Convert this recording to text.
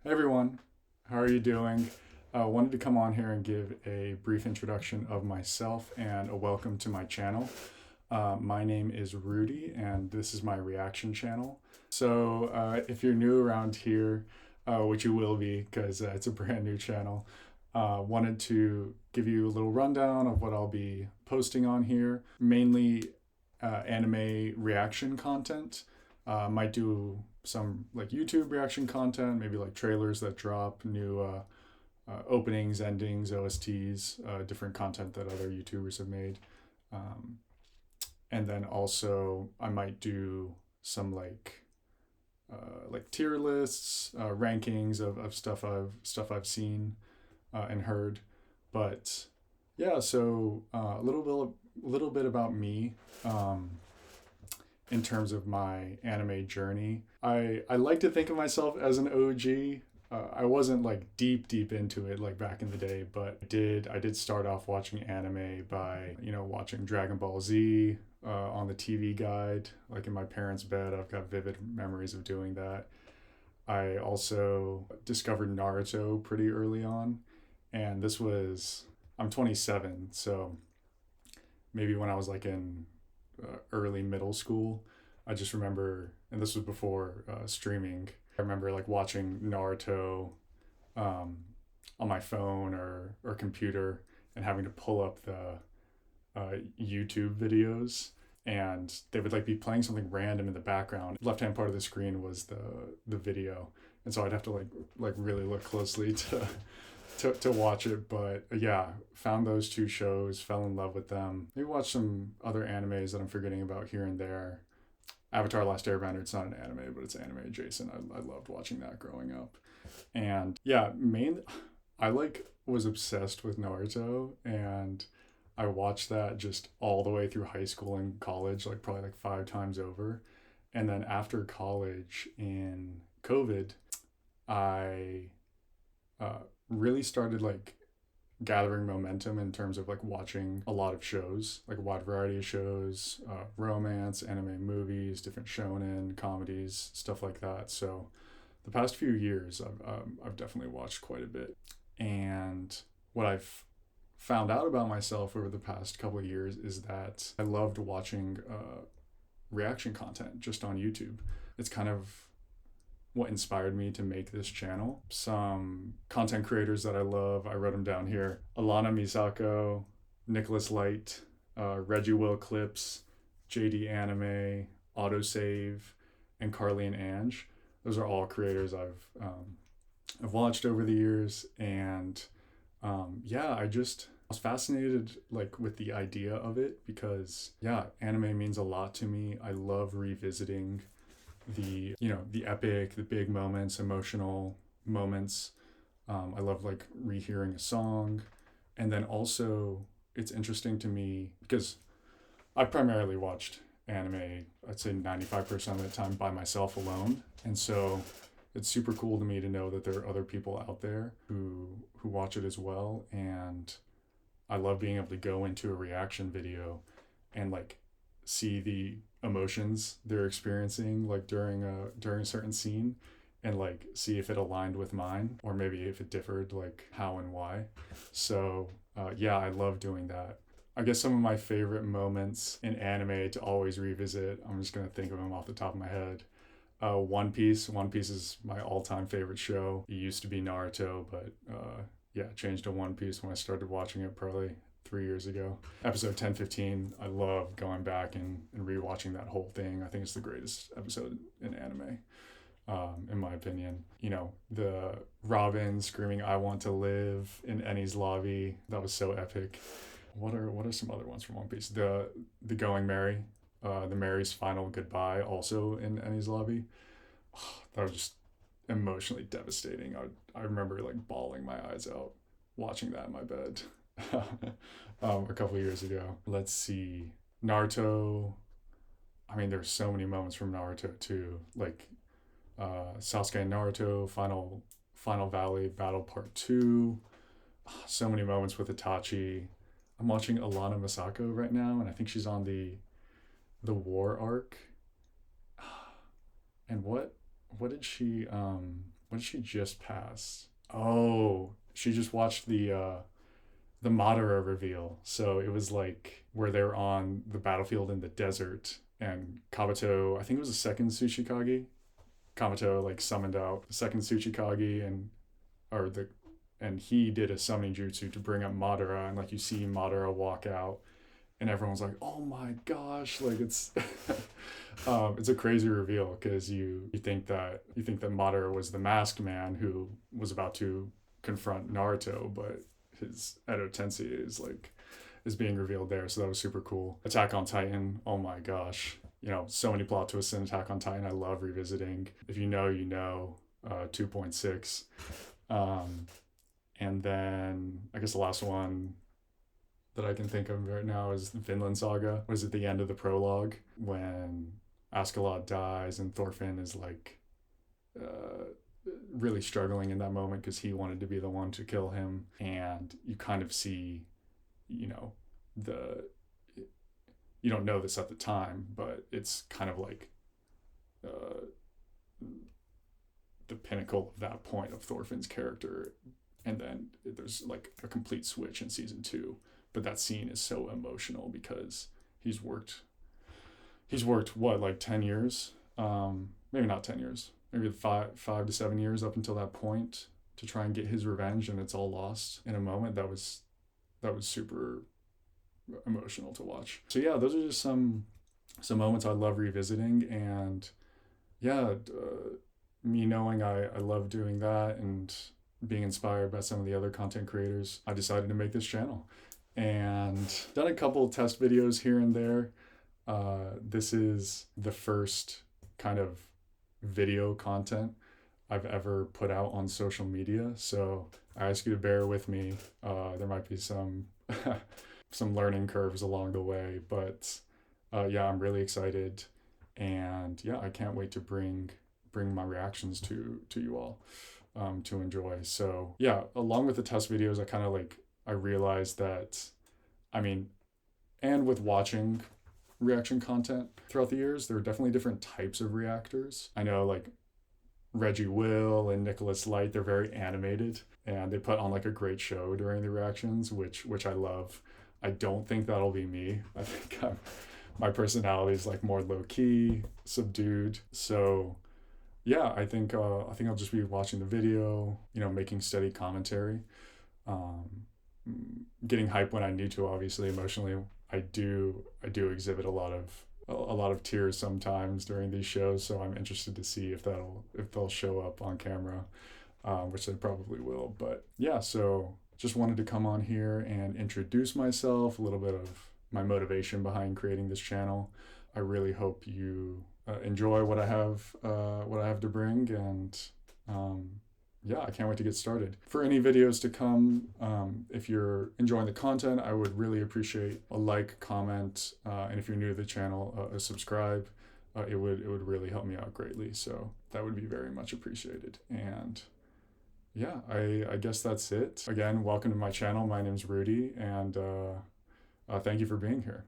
Hey everyone, how are you doing? I wanted to come on here and give a brief introduction of myself and a welcome to my channel. My name is Rudy, and this is my reaction channel. If you're new around here, which you will be because it's a brand new channel, wanted to give you a little rundown of what I'll be posting on here. Mainly anime reaction content. Might do some like YouTube reaction content, maybe like trailers that drop, new openings, endings, OSTs, different content that other YouTubers have made. Um, and then also I might do some like tier lists, rankings of stuff I've seen and heard. But yeah, a little bit about me. In terms of my anime journey. I like to think of myself as an OG. I wasn't like deep into it like back in the day, but I did start off watching anime by watching Dragon Ball Z on the TV guide, like in my parents' bed. I've got vivid memories of doing that. I also discovered Naruto pretty early on, and I'm 27, so maybe when I was like in early middle school. I just remember, and this was before streaming. I remember like watching Naruto um, on my phone or computer and having to pull up the YouTube videos, and they would like be playing something random in the background. Left hand part of the screen was the video, and so I'd have to like really look closely to watch it. But yeah, found those two shows, fell in love with them. Maybe watch some other animes that I'm forgetting about here and there. Avatar: Last Airbender, it's not an anime, but it's anime adjacent. I loved watching that growing up. And yeah, I like was obsessed with Naruto, and I watched that just all the way through high school and college, like probably like 5 times over. And then after college in COVID, I really started like gathering momentum in terms of like watching a lot of shows, like a wide variety of shows, romance, anime movies, different shonen comedies, stuff like that. So the past few years, I've definitely watched quite a bit. And what I've found out about myself over the past couple of years is that I loved watching reaction content just on YouTube. It's kind of what inspired me to make this channel. Some content creators that I love, I wrote them down here: Alana Misako, Nicholas Light, Reggie Will Clips, JD Anime, Autosave, and Carly and Ange. Those are all creators I've watched over the years, and yeah, I was fascinated like with the idea of it because yeah, anime means a lot to me. I love revisiting the epic, the big moments, emotional moments. I love like rehearing a song, and then also it's interesting to me because I primarily watched anime. I'd say 95% of the time by myself alone, and so it's super cool to me to know that there are other people out there who watch it as well. And I love being able to go into a reaction video and like see the emotions they're experiencing like during a certain scene, and like see if it aligned with mine or maybe if it differed, like how and why. So yeah, I love doing that. I guess some of my favorite moments in anime to always revisit, I'm just gonna think of them off the top of my head. One Piece. One Piece is my all-time favorite show. It used to be Naruto, but yeah, changed to One Piece when I started watching it probably 3 years ago. Episode 1015, I love going back and rewatching that whole thing. I think it's the greatest episode in anime, in my opinion. The Robin screaming "I want to live" in Eni's lobby, that was so epic. What are some other ones from One Piece? The Going Merry, the Mary's final goodbye, also in Eni's lobby. That was just emotionally devastating. I remember like bawling my eyes out watching that in my bed. A couple of years ago. Let's see. Naruto. I mean, there's so many moments from Naruto too, like Sasuke and Naruto, Final Valley Battle Part Two. So many moments with Itachi. I'm watching Alana Masako right now, and I think she's on the war arc. And what did she What did she just pass? Oh, she just watched the Madara reveal. So it was like where they're on the battlefield in the desert, and Kabuto, I think it was the second Tsuchikage. Kabuto like summoned out the second Tsuchikage, or the and he did a summoning jutsu to bring up Madara, and like you see Madara walk out, and everyone's like, "Oh my gosh!" Like it's a crazy reveal because you think that Madara was the masked man who was about to confront Naruto, but his Edo Tensei is being revealed there. So that was super cool. Attack on Titan. Oh my gosh. So many plot twists in Attack on Titan. I love revisiting. If you know, you know. 2.6. And then I guess the last one that I can think of right now is the Vinland Saga. Was at the end of the prologue when Askeladd dies and Thorfinn is like really struggling in that moment because he wanted to be the one to kill him, and you kind of see, the you don't know this at the time, but it's kind of like the pinnacle of that point of Thorfinn's character, and then there's like a complete switch in season 2. But that scene is so emotional because he's worked what, like 10 years, maybe not 10 years, maybe 5 to 7 years up until that point to try and get his revenge, and it's all lost in a moment that was super emotional to watch. So yeah, those are just some moments I love revisiting, and yeah, me knowing I love doing that and being inspired by some of the other content creators, I decided to make this channel and done a couple test videos here and there. This is the first kind of video content I've ever put out on social media, so I ask you to bear with me. There might be some some learning curves along the way, but yeah, I'm really excited, and yeah, I can't wait to bring my reactions to you all to enjoy. So yeah, along with the test videos, I realized that, and with watching reaction content throughout the years, there are definitely different types of reactors. I know like Reggie Will and Nicholas Light, they're very animated and they put on like a great show during the reactions, which I love. I don't think that'll be me. I think my personality is like more low key, subdued. So yeah, I think I'll just be watching the video, making steady commentary, getting hype when I need to. Obviously, emotionally, I do exhibit a lot of tears sometimes during these shows. So I'm interested to see if they'll show up on camera, which they probably will. But yeah, so just wanted to come on here and introduce myself, a little bit of my motivation behind creating this channel. I really hope you enjoy what I have to bring, and yeah, I can't wait to get started. For any videos to come, if you're enjoying the content, I would really appreciate a like, comment, and if you're new to the channel, a subscribe. It would really help me out greatly, so that would be very much appreciated. And yeah, I guess that's it. Again, welcome to my channel. My name's Rudy, and thank you for being here.